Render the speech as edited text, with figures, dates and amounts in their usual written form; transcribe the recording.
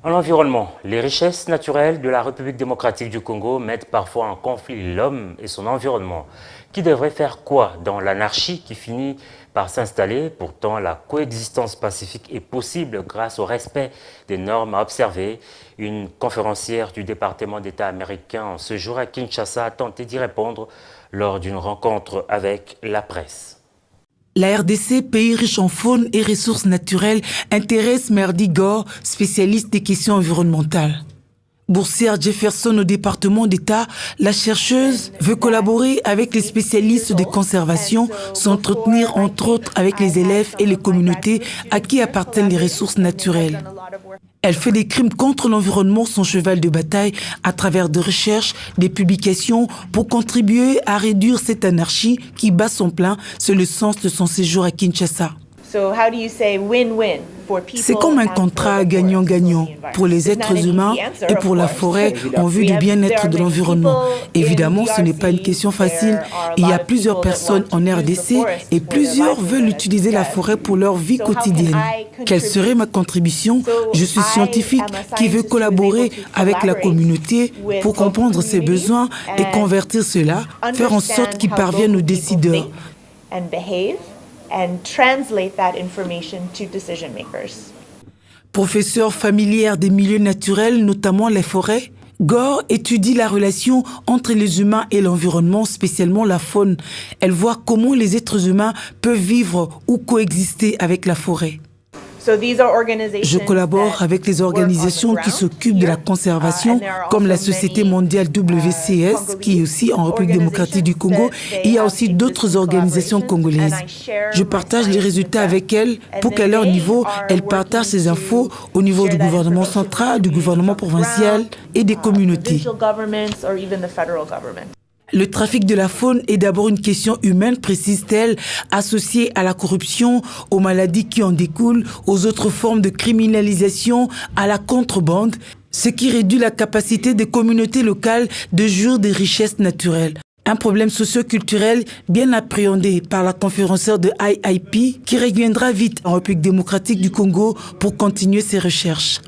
En environnement, les richesses naturelles de la République démocratique du Congo mettent parfois en conflit l'homme et son environnement. Qui devrait faire quoi dans l'anarchie qui finit par s'installer? Pourtant, la coexistence pacifique est possible grâce au respect des normes à observer. Une conférencière du département d'État américain en ce jour à Kinshasa a tenté d'y répondre lors d'une rencontre avec la presse. La RDC, pays riche en faune et ressources naturelles, intéresse Merdy Gore, spécialiste des questions environnementales. Boursière Jefferson au département d'État, la chercheuse veut collaborer avec les spécialistes de conservation, s'entretenir entre autres avec les élèves et les communautés à qui appartiennent les ressources naturelles. Elle fait des crimes contre l'environnement son cheval de bataille à travers des recherches, des publications pour contribuer à réduire cette anarchie qui bat son plein. C'est le sens de son séjour à Kinshasa. C'est comme un contrat gagnant-gagnant pour les êtres humains et pour la forêt en vue du bien-être de l'environnement. Évidemment, ce n'est pas une question facile. Il y a plusieurs personnes en RDC et plusieurs veulent utiliser la forêt pour leur vie quotidienne. Quelle serait ma contribution? Je suis scientifique qui veut collaborer avec la communauté pour comprendre ses besoins et convertir cela, faire en sorte qu'ils parviennent aux décideurs. And translate that information to decision makers. Professeure familière des milieux naturels, notamment les forêts, Gore étudie la relation entre les humains et l'environnement, spécialement la faune. Elle voit comment les êtres humains peuvent vivre ou coexister avec la forêt. Je collabore avec les organisations qui s'occupent de la conservation, comme la Société mondiale WCS, qui est aussi en République démocratique du Congo. Il y a aussi d'autres organisations congolaises. Je partage les résultats avec elles pour qu'à leur niveau, elles partagent ces infos au niveau du gouvernement central, du gouvernement provincial et des communautés. Le trafic de la faune est d'abord une question humaine, précise-t-elle, associée à la corruption, aux maladies qui en découlent, aux autres formes de criminalisation, à la contrebande, ce qui réduit la capacité des communautés locales de jouir des richesses naturelles. Un problème socio-culturel bien appréhendé par la conférencière de IIP qui reviendra vite en République démocratique du Congo pour continuer ses recherches.